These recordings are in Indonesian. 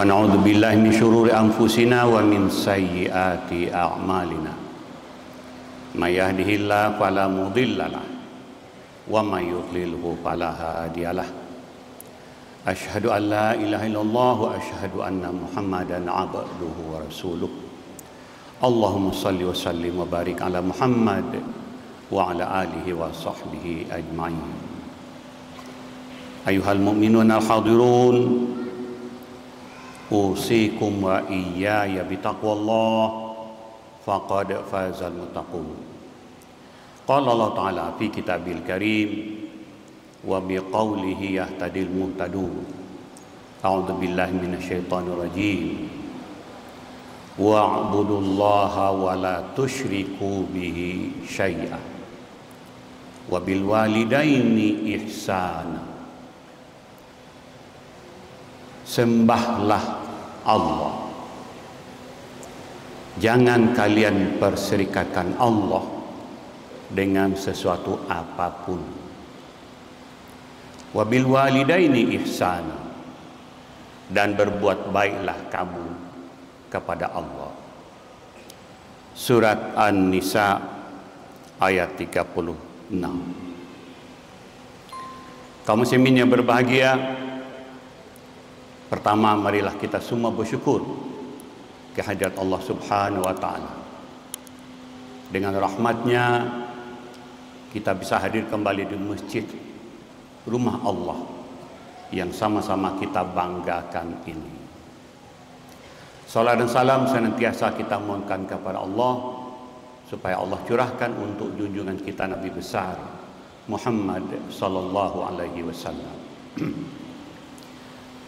wa na'udzu billahi min syururi anfusina wa min sayyiati a'malina. May yahdihillahu fala mudhillalah wa may yudlilhu fala hadiyalah. Asyhadu an la ilaha illallah wa asyhadu anna Muhammadan abduhu wa rasuluh. Allahumma salli wa sallim wa barik ala Muhammad wa ala alihi wa sahbihi ajma'in. Ayuhal mu'minun al-hadirun, usikum wa iyaya bitaqwallah faqad fazal muttaqun. Qala Allah Ta'ala fi kitabil karim wa biqaulihi yahtadil muhtadun. A'udzu billahi minasyaitonir rajim. Wa'budullaha wa la tusyriku bihi syai'a wa bil walidaini ihsana. Sembahlah Allah, jangan kalian perserikatkan Allah dengan sesuatu apapun. Wabil walidaini ihsana, dan berbuat baiklah kamu kepada Allah. Surat An-Nisa ayat 36. Kaum muslimin yang berbahagia, pertama, marilah kita semua bersyukur kehadirat Allah Subhanahu wa Ta'ala. Dengan rahmatnya kita bisa hadir kembali di masjid, rumah Allah yang sama-sama kita banggakan ini. Salat dan salam senantiasa kita mohonkan kepada Allah supaya Allah curahkan untuk junjungan kita Nabi besar Muhammad sallallahu alaihi wasallam.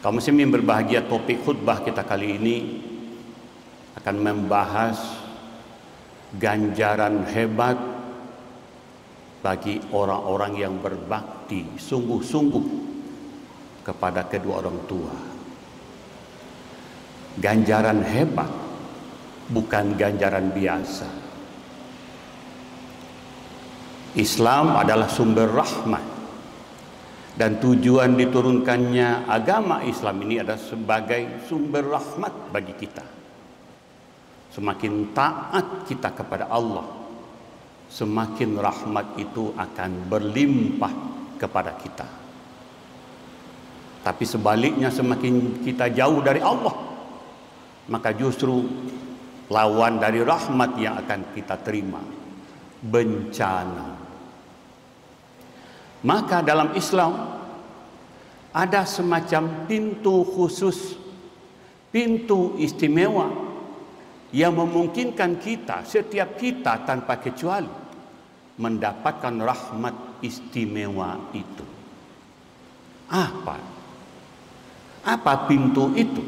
Kaum muslimin berbahagia, topik khutbah kita kali ini akan membahas ganjaran hebat bagi orang-orang yang berbakti sungguh-sungguh kepada kedua orang tua. Ganjaran hebat, bukan ganjaran biasa. Islam adalah sumber rahmat, dan tujuan diturunkannya agama Islam ini adalah sebagai sumber rahmat bagi kita. Semakin taat kita kepada Allah, semakin rahmat itu akan berlimpah kepada kita. Tapi sebaliknya, semakin kita jauh dari Allah, maka justru lawan dari rahmat yang akan kita terima, bencana. Maka dalam Islam ada semacam pintu khusus, pintu istimewa yang memungkinkan kita, setiap kita tanpa kecuali, mendapatkan rahmat istimewa itu. Apa pintu itu?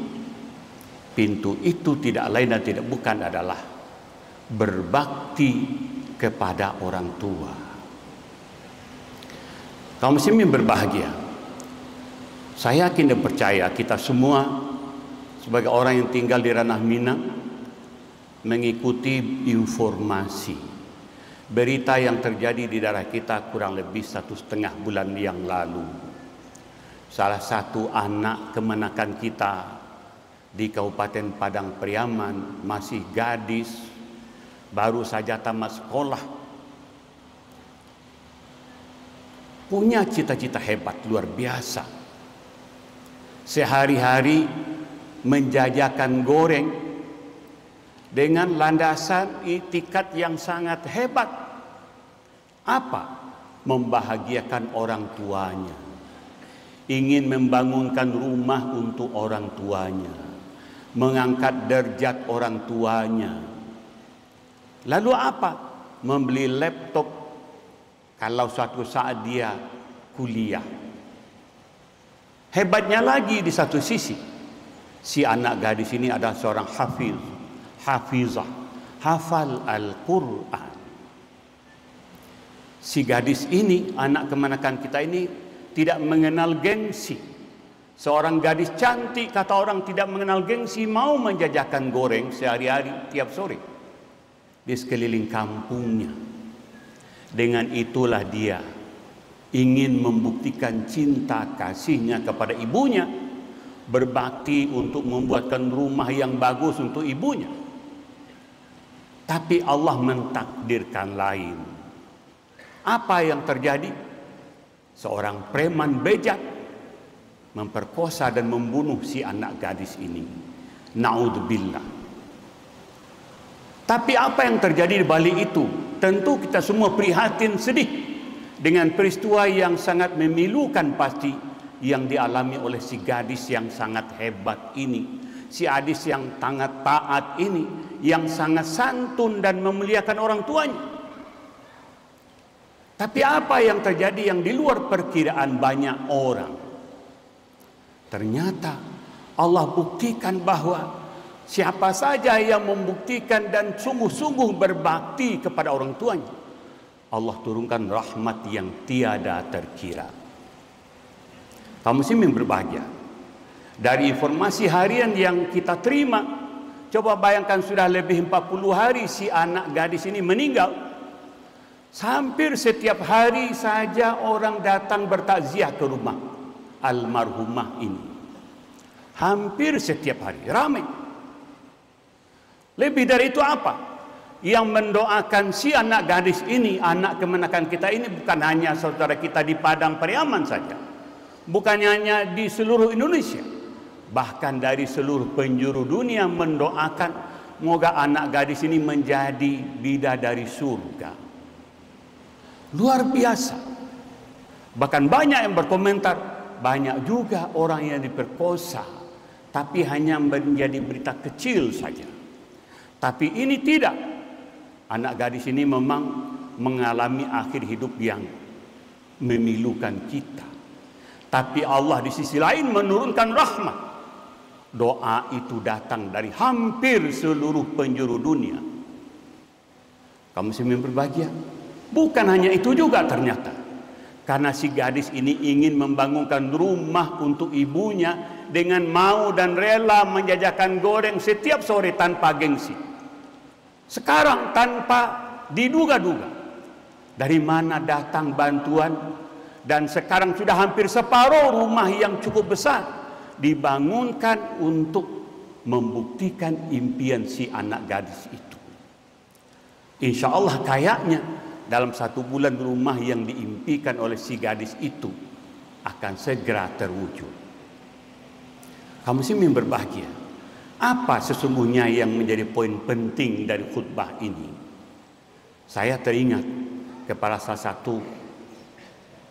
Pintu itu tidak lain dan tidak bukan adalah berbakti kepada orang tua. Kaum muslimin berbahagia, saya yakin dan percaya kita semua sebagai orang yang tinggal di ranah Minang mengikuti informasi berita yang terjadi di daerah kita kurang lebih 1,5 bulan yang lalu. Salah satu anak kemenakan kita di Kabupaten Padang Pariaman, masih gadis, baru saja tamat sekolah, punya cita-cita hebat luar biasa. Sehari-hari menjajakan goreng dengan landasan itikat yang sangat hebat. Apa? Membahagiakan orang tuanya, ingin membangunkan rumah untuk orang tuanya, mengangkat derajat orang tuanya. Lalu apa? Membeli laptop kalau suatu saat dia kuliah. Hebatnya lagi, di satu sisi, si anak gadis ini adalah seorang hafizah, hafal Al-Quran. Si gadis ini, anak kemenakan kita ini, tidak mengenal gengsi. Seorang gadis cantik, kata orang, tidak mengenal gengsi, mau menjajakan goreng sehari-hari tiap sore di sekeliling kampungnya. Dengan itulah dia ingin membuktikan cinta kasihnya kepada ibunya berbakti untuk membuatkan rumah yang bagus untuk ibunya. Tapi Allah mentakdirkan lain. Apa yang terjadi? Seorang preman bejat memperkosa dan membunuh si anak gadis ini. Naudzubillah. Tapi apa yang terjadi di balik itu? Tentu kita semua prihatin, sedih dengan peristiwa yang sangat memilukan pasti yang dialami oleh si gadis yang sangat hebat ini, si gadis yang sangat taat ini, yang sangat santun dan memuliakan orang tuanya. Tapi apa yang terjadi yang di luar perkiraan banyak orang? Ternyata Allah buktikan bahwa siapa saja yang membuktikan dan sungguh-sungguh berbakti kepada orang tuanya, Allah turunkan rahmat yang tiada terkira. Kaum muslimin berbahagia. Dari informasi harian yang kita terima, coba bayangkan sudah lebih 40 hari si anak gadis ini meninggal. Hampir setiap hari saja orang datang bertakziah ke rumah almarhumah ini. Hampir setiap hari, ramai. Lebih dari itu apa? Yang mendoakan si anak gadis ini, anak kemenakan kita ini, bukan hanya saudara kita di Padang Pariaman saja, bukan hanya di seluruh Indonesia, bahkan dari seluruh penjuru dunia mendoakan semoga anak gadis ini menjadi bidadari surga. Luar biasa. Bahkan banyak yang berkomentar, banyak juga orang yang diperkosa tapi hanya menjadi berita kecil saja. Tapi ini tidak. Anak gadis ini memang mengalami akhir hidup yang memilukan kita. Tapi Allah di sisi lain menurunkan rahmat. Doa itu datang dari hampir seluruh penjuru dunia. Kamu muslimin berbahagia. Bukan hanya itu juga ternyata. Karena si gadis ini ingin membangunkan rumah untuk ibunya dengan mau dan rela menjajakan goreng setiap sore tanpa gengsi. Sekarang tanpa diduga-duga dari mana datang bantuan, dan sekarang sudah hampir separuh rumah yang cukup besar dibangunkan untuk membuktikan impian si anak gadis itu. Insya Allah kayaknya dalam 1 bulan rumah yang diimpikan oleh si gadis itu akan segera terwujud. Kamu muslimin berbahagia. Apa sesungguhnya yang menjadi poin penting dari khutbah ini? Saya teringat kepada salah satu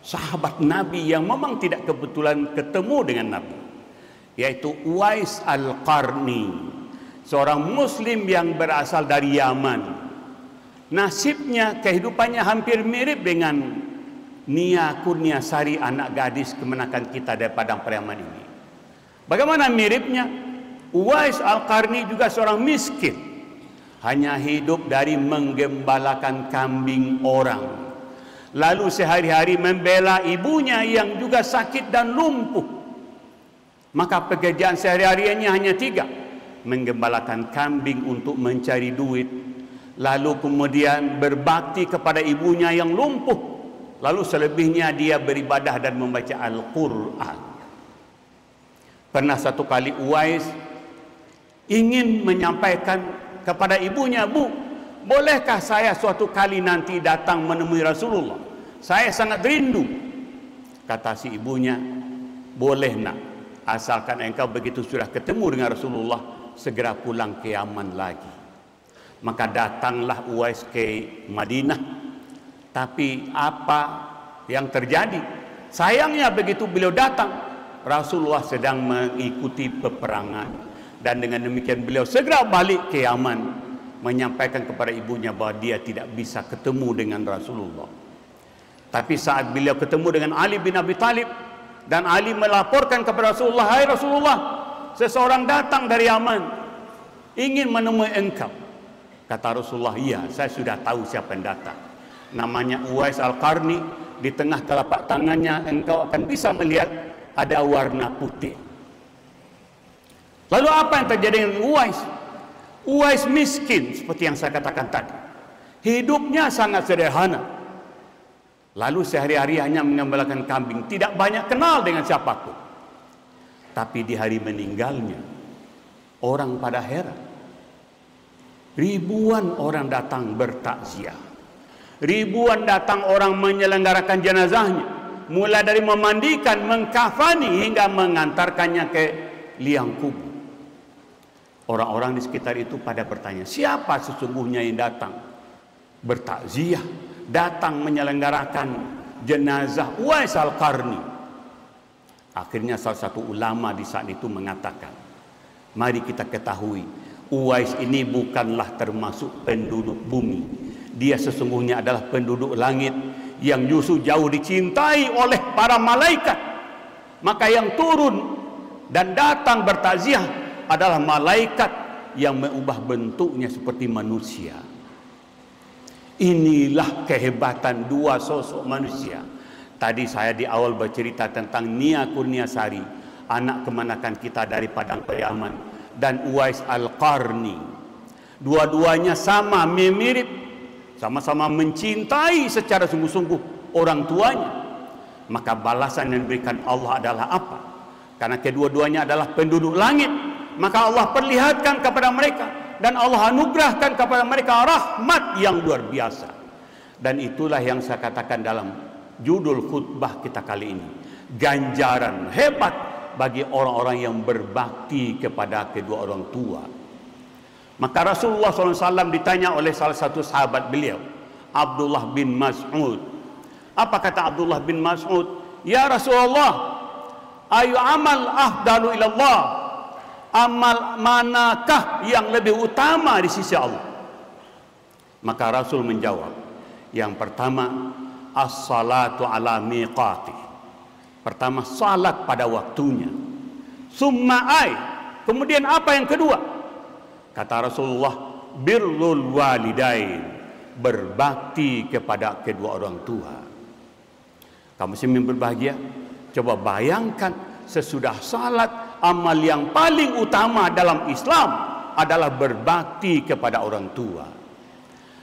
sahabat Nabi yang memang tidak kebetulan ketemu dengan Nabi, yaitu Uwais Al-Qarni, seorang muslim yang berasal dari Yaman. Nasibnya, kehidupannya hampir mirip dengan Nia Kurniasari, anak gadis kemenakan kita dari Padang Pariaman ini. Bagaimana miripnya? Uwais Al-Qarni juga seorang miskin, hanya hidup dari menggembalakan kambing orang, lalu sehari-hari membela ibunya yang juga sakit dan lumpuh. Maka pekerjaan sehari-harinya hanya 3: menggembalakan kambing untuk mencari duit, lalu kemudian berbakti kepada ibunya yang lumpuh, lalu selebihnya dia beribadah dan membaca Al-Quran. Pernah satu kali Uwais ingin menyampaikan kepada ibunya, "Bu, bolehkah saya suatu kali nanti datang menemui Rasulullah? Saya sangat rindu." Kata si ibunya, "Boleh nak, asalkan engkau begitu sudah ketemu dengan Rasulullah, segera pulang ke Yaman lagi." Maka datanglah Uwais ke Madinah. Tapi apa yang terjadi? Sayangnya begitu beliau datang, Rasulullah sedang mengikuti peperangan. Dan dengan demikian beliau segera balik ke Yaman, menyampaikan kepada ibunya bahwa dia tidak bisa ketemu dengan Rasulullah. Tapi saat beliau ketemu dengan Ali bin Abi Thalib, dan Ali melaporkan kepada Rasulullah, "Hai Rasulullah, seseorang datang dari Yaman ingin menemui engkau." Kata Rasulullah, "Iya, saya sudah tahu siapa yang datang. Namanya Uwais Al-Qarni. Di tengah telapak tangannya engkau akan bisa melihat ada warna putih." Lalu apa yang terjadi dengan Uwais? Uwais miskin seperti yang saya katakan tadi. Hidupnya sangat sederhana. Lalu sehari-hari hanya mengembalakan kambing, tidak banyak kenal dengan siapapun. Tapi di hari meninggalnya, orang pada heran. Ribuan orang datang bertakziah. Ribuan datang orang menyelenggarakan jenazahnya. Mulai dari memandikan, mengkafani hingga mengantarkannya ke liang kubur. Orang-orang di sekitar itu pada bertanya, siapa sesungguhnya yang datang bertakziah, datang menyelenggarakan jenazah Uwais Al-Qarni? Akhirnya salah satu ulama di saat itu mengatakan, mari kita ketahui, Uwais ini bukanlah termasuk penduduk bumi. Dia sesungguhnya adalah penduduk langit yang justru jauh dicintai oleh para malaikat. Maka yang turun dan datang bertakziah adalah malaikat yang mengubah bentuknya seperti manusia. Inilah kehebatan dua sosok manusia. Tadi saya di awal bercerita tentang Nia Kurniasari, anak kemanakan kita dari Padang Pariaman, dan Uwais Al-Qarni. Dua-duanya sama, mirip, sama-sama mencintai secara sungguh-sungguh orang tuanya. Maka balasan yang diberikan Allah adalah apa? Karena kedua-duanya adalah penduduk langit, maka Allah perlihatkan kepada mereka dan Allah anugerahkan kepada mereka rahmat yang luar biasa. Dan itulah yang saya katakan dalam judul khutbah kita kali ini, ganjaran hebat bagi orang-orang yang berbakti kepada kedua orang tua. Maka Rasulullah SAW ditanya oleh salah satu sahabat beliau, Abdullah bin Mas'ud. Apa kata Abdullah bin Mas'ud? Ya Rasulullah, ayu amal afdalu ilallah, amal manakah yang lebih utama di sisi Allah? Maka Rasul menjawab, yang pertama, as-salatu ala miqati. Pertama, salat pada waktunya. Summa ay, kemudian apa yang kedua? Kata Rasulullah, birrul walidain, berbakti kepada kedua orang tua. Kaum muslimin berbahagia, coba bayangkan sesudah salat, amal yang paling utama dalam Islam adalah berbakti kepada orang tua.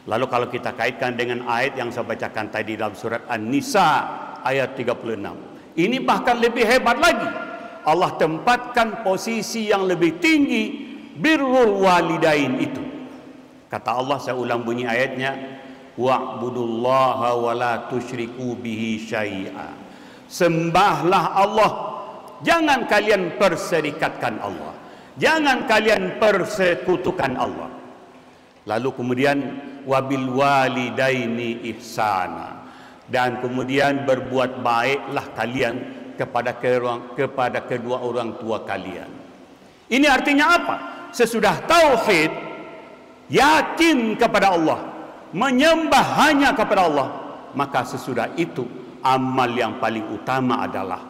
Lalu kalau kita kaitkan dengan ayat yang saya bacakan tadi dalam surat An-Nisa ayat 36, ini bahkan lebih hebat lagi. Allah tempatkan posisi yang lebih tinggi birrul walidain itu. Kata Allah, saya ulang bunyi ayatnya, wa'budullaha wa la tusyriku bihi syai'a. Sembahlah Allah, jangan kalian perserikatkan Allah, jangan kalian persekutukan Allah. Lalu kemudian wabil walidaini ihsana, dan kemudian berbuat baiklah kalian kepada kedua orang tua kalian. Ini artinya apa? Sesudah tauhid, yakin kepada Allah, menyembah hanya kepada Allah, maka sesudah itu amal yang paling utama adalah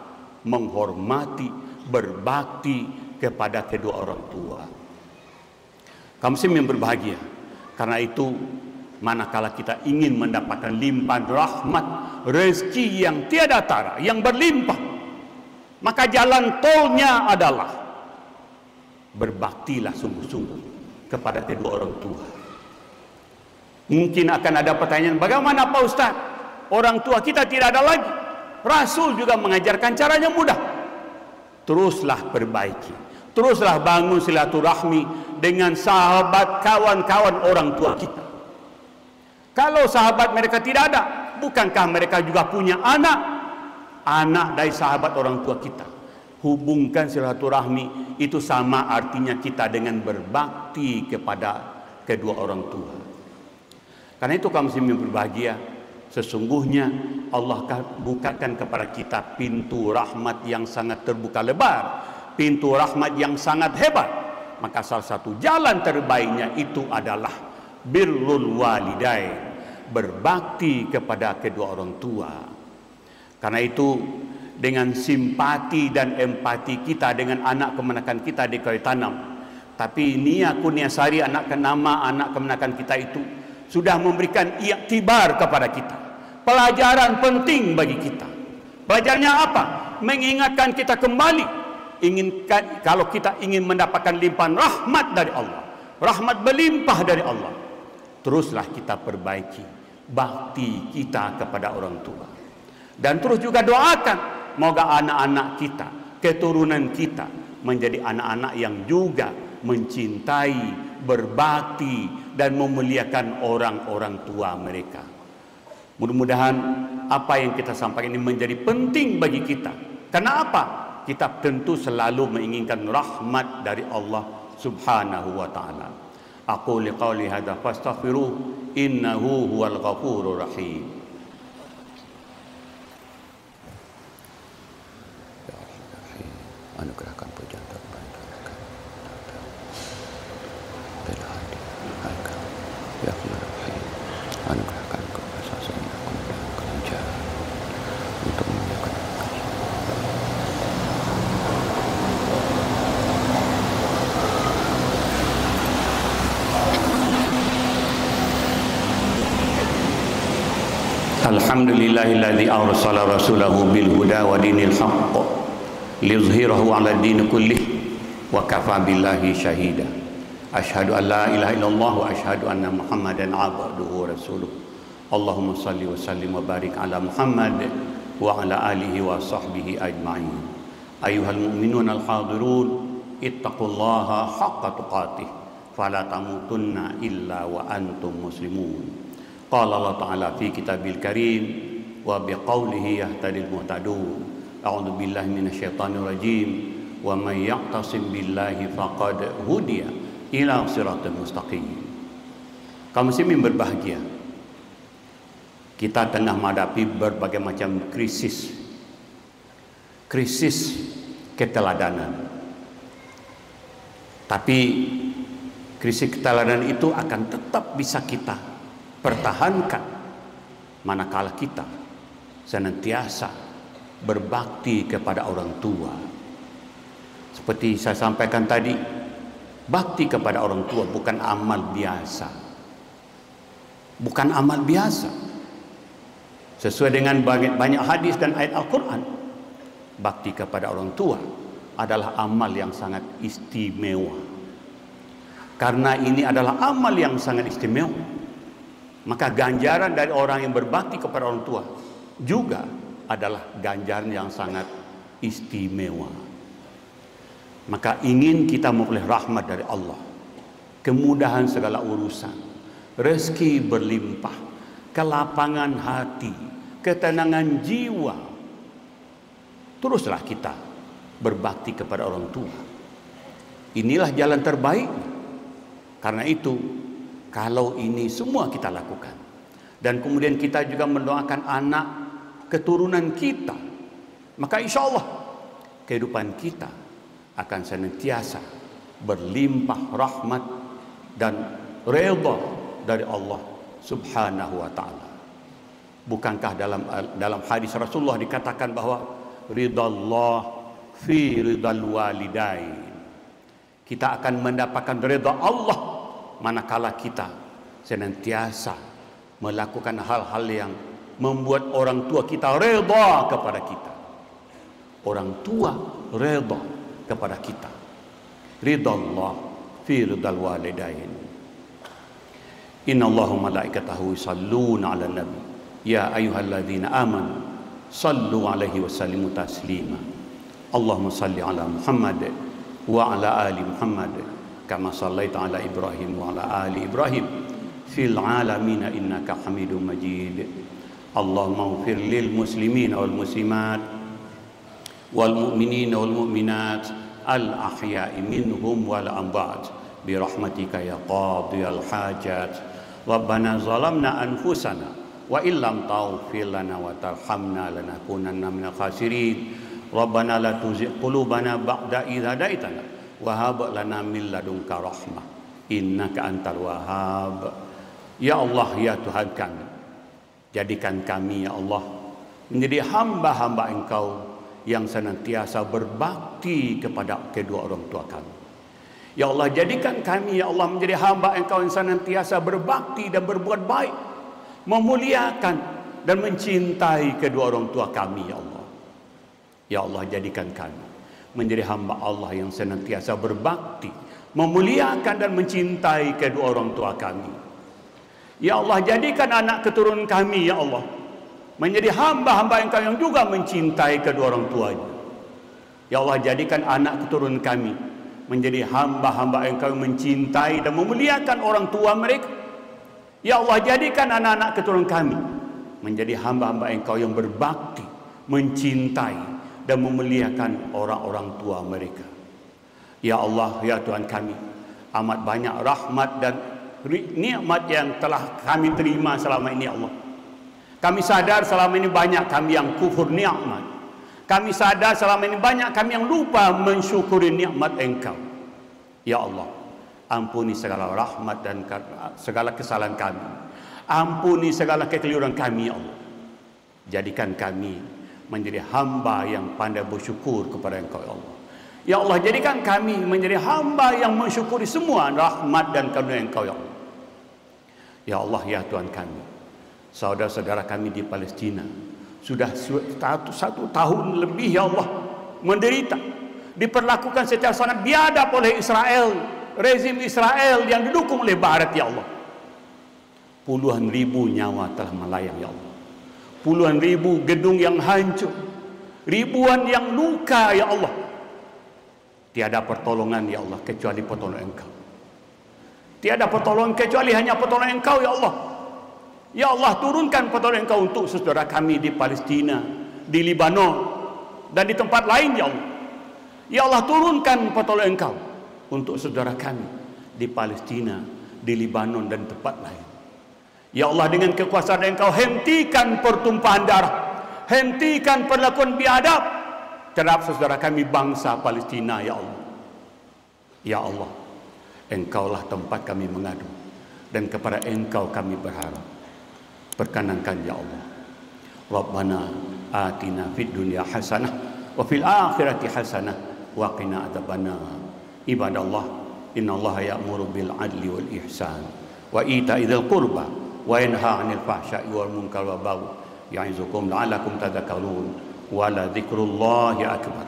menghormati, berbakti kepada kedua orang tua. Kaum muslimin yang berbahagia, karena itu manakala kita ingin mendapatkan limpahan rahmat, rezeki yang tiada tara, yang berlimpah, maka jalan tolnya adalah berbaktilah sungguh-sungguh kepada kedua orang tua. Mungkin akan ada pertanyaan, bagaimana Pak Ustaz? Orang tua kita tidak ada lagi. Rasul juga mengajarkan caranya mudah. Teruslah perbaiki, teruslah bangun silaturahmi dengan sahabat, kawan-kawan orang tua kita. Kalau sahabat mereka tidak ada, bukankah mereka juga punya anak? Anak dari sahabat orang tua kita. Hubungkan silaturahmi, itu sama artinya kita dengan berbakti kepada kedua orang tua. Karena itu kaum muslimin berbahagia, sesungguhnya Allah bukakan kepada kita pintu rahmat yang sangat terbuka lebar, pintu rahmat yang sangat hebat. Maka salah satu jalan terbaiknya itu adalah birrul walidain, berbakti kepada kedua orang tua. Karena itu dengan simpati dan empati kita dengan anak kemenakan kita di Kayu Tanam, tapi Nia Kurniasari, anak kemenakan kita itu sudah memberikan iktibar kepada kita, pelajaran penting bagi kita. Pelajarannya apa? Mengingatkan kita kembali, kalau kita ingin mendapatkan limpahan rahmat dari Allah, rahmat berlimpah dari Allah, teruslah kita perbaiki bakti kita kepada orang tua. Dan terus juga doakan, moga anak-anak kita, keturunan kita menjadi anak-anak yang juga mencintai, berbakti, dan memuliakan orang-orang tua mereka. Mudah-mudahan apa yang kita sampaikan ini menjadi penting bagi kita. Karena apa? Kita tentu selalu menginginkan rahmat dari Allah Subhanahu wa taala. Aqulu qouli hadza fastaghfiruh innahu huwal ghafurur rahim. Ya Allah, anugerahkan pujian terbaik bila hadir engkau ya Allah, anugerahkan kebesaran kelancaran untuk memuliakan Alhamdulillahilladzi arsala rasulahu bil huda wa dinil haqq liyuzhirahu 'ala din kullih wa kafa billahi syahida. Asyhadu an la ilaha illallah wa asyhadu anna Muhammadan 'abduhu wa rasuluh. Allahumma shalli wa sallim wa barik ala Muhammad wa ala alihi wa sahbihi ajma'in. Ayyuhal mu'minun al-hadirun ittaqullaha haqqa tuqatih fala tamutunna illa wa antum muslimun. Qala Allah Ta'ala fi kitabil karim wa biqaulihi yahtadil muhtadun. A'udzu billahi minasyaitonir rajim. Wa may ya'tasim billahi faqad hudiya ila siratal mustaqim. Kaum muslimin berbahagia. Kita tengah menghadapi berbagai macam krisis. Krisis keteladanan. Tapi krisis keteladanan itu akan tetap bisa kita pertahankan manakala kita senantiasa berbakti kepada orang tua. Seperti saya sampaikan tadi, bakti kepada orang tua bukan amal biasa. Bukan amal biasa. Sesuai dengan banyak hadis dan ayat Al-Quran, bakti kepada orang tua adalah amal yang sangat istimewa. Karena ini adalah amal yang sangat istimewa, maka ganjaran dari orang yang berbakti kepada orang tua juga adalah ganjaran yang sangat istimewa. Maka ingin kita memperoleh rahmat dari Allah, kemudahan segala urusan, rezeki berlimpah, kelapangan hati, ketenangan jiwa, teruslah kita berbakti kepada orang tua. Inilah jalan terbaik. Karena itu, kalau ini semua kita lakukan, dan kemudian kita juga mendoakan anak keturunan kita, maka insya Allah kehidupan kita akan senantiasa berlimpah rahmat dan redha dari Allah Subhanahu wa ta'ala. Bukankah dalam hadis Rasulullah dikatakan bahwa ridallah fi ridal walidain, kita akan mendapatkan redha Allah manakala kita senantiasa melakukan hal-hal yang membuat orang tua kita redha kepada kita. Orang tua redha kepada kita. Ridallah fi ridal walidain. Innallaha malaikatahu yusalluna 'alan nabi. Ya ayyuhalladzina amanu sallu 'alaihi wa sallimu taslima. Allahumma salli 'ala Muhammad wa 'ala ali Muhammad kama sallaita ala Ibrahim wa ala ali Ibrahim fil alamin innaka Hamidum Majid. Allahumma ighfir lil muslimin wal muslimat wal mu'minin wal mu'minat al ahya'i minhum wal amwat bi rahmatika ya qadiyal hajat. Rabbana zalamna anfusana wa illam taghfir lana wa tarhamna lanakunanna minal khasirin. Rabbana la tuzigh qulubana ba'da idh hadaitana wahab lana min ladunka rahmah innaka antal wahhab. Ya Allah, ya Tuhan kami, jadikan kami ya Allah menjadi hamba-hamba Engkau yang senantiasa berbakti kepada kedua orang tua kami. Ya Allah, jadikan kami ya Allah menjadi hamba Engkau yang senantiasa berbakti dan berbuat baik, memuliakan dan mencintai kedua orang tua kami ya Allah. Ya Allah, jadikan kami menjadi hamba Allah yang senantiasa berbakti, memuliakan dan mencintai kedua orang tua kami. Ya Allah, jadikan anak keturunan kami ya Allah menjadi hamba-hamba Engkau yang juga mencintai kedua orang tuanya. Ya Allah, jadikan anak keturunan kami menjadi hamba-hamba Engkau yang mencintai dan memuliakan orang tua mereka. Ya Allah, jadikan anak-anak keturunan kami menjadi hamba-hamba Engkau yang berbakti, mencintai dan memuliakan orang-orang tua mereka. Ya Allah, ya Tuhan kami, amat banyak rahmat dan nikmat yang telah kami terima selama ini, ya Allah. Kami sadar selama ini banyak kami yang kufur nikmat. Kami sadar selama ini banyak kami yang lupa mensyukuri nikmat Engkau. Ya Allah, ampuni segala rahmat dan segala kesalahan kami. Ampuni segala kekeliruan kami, ya Allah. Jadikan kami menjadi hamba yang pandai bersyukur kepada Engkau, ya Allah. Ya Allah, jadikan kami menjadi hamba yang mensyukuri semua rahmat dan karunia Engkau, ya Allah. Ya Allah, ya Tuhan kami, saudara-saudara kami di Palestina sudah 1 tahun lebih, ya Allah, menderita, diperlakukan secara sangat biadab oleh Israel, rezim Israel yang didukung oleh Barat, ya Allah. Puluhan ribu nyawa telah melayang, ya Allah. Puluhan ribu gedung yang hancur, ribuan yang luka, ya Allah. Tiada pertolongan, ya Allah, kecuali pertolongan Engkau. Tiada pertolongan kecuali hanya pertolongan Engkau, ya Allah. Ya Allah, turunkan pertolongan Engkau untuk saudara kami di Palestina, di Libanon, dan di tempat lain, ya Allah. Ya Allah, turunkan pertolongan Engkau untuk saudara kami di Palestina, di Libanon, dan tempat lain. Ya Allah, dengan kekuasaan Engkau, hentikan pertumpahan darah, hentikan perlakuan biadab terhadap saudara kami bangsa Palestina, ya Allah. Ya Allah, Engkaulah tempat kami mengadu, dan kepada Engkau kami berharap. Perkenankan, ya Allah. Rabbana atina fid dunya hasanah wa fil akhirati hasanah wa qina adzabannar. Ibadallah, innallaha ya'muru bil adli wal ihsan wa ita'i dzil qurba wa yanha 'anil fahsya'i wal munkar wa baghi ya'izukum la'allakum tadhakkarun wa la dzikrullahi akbar.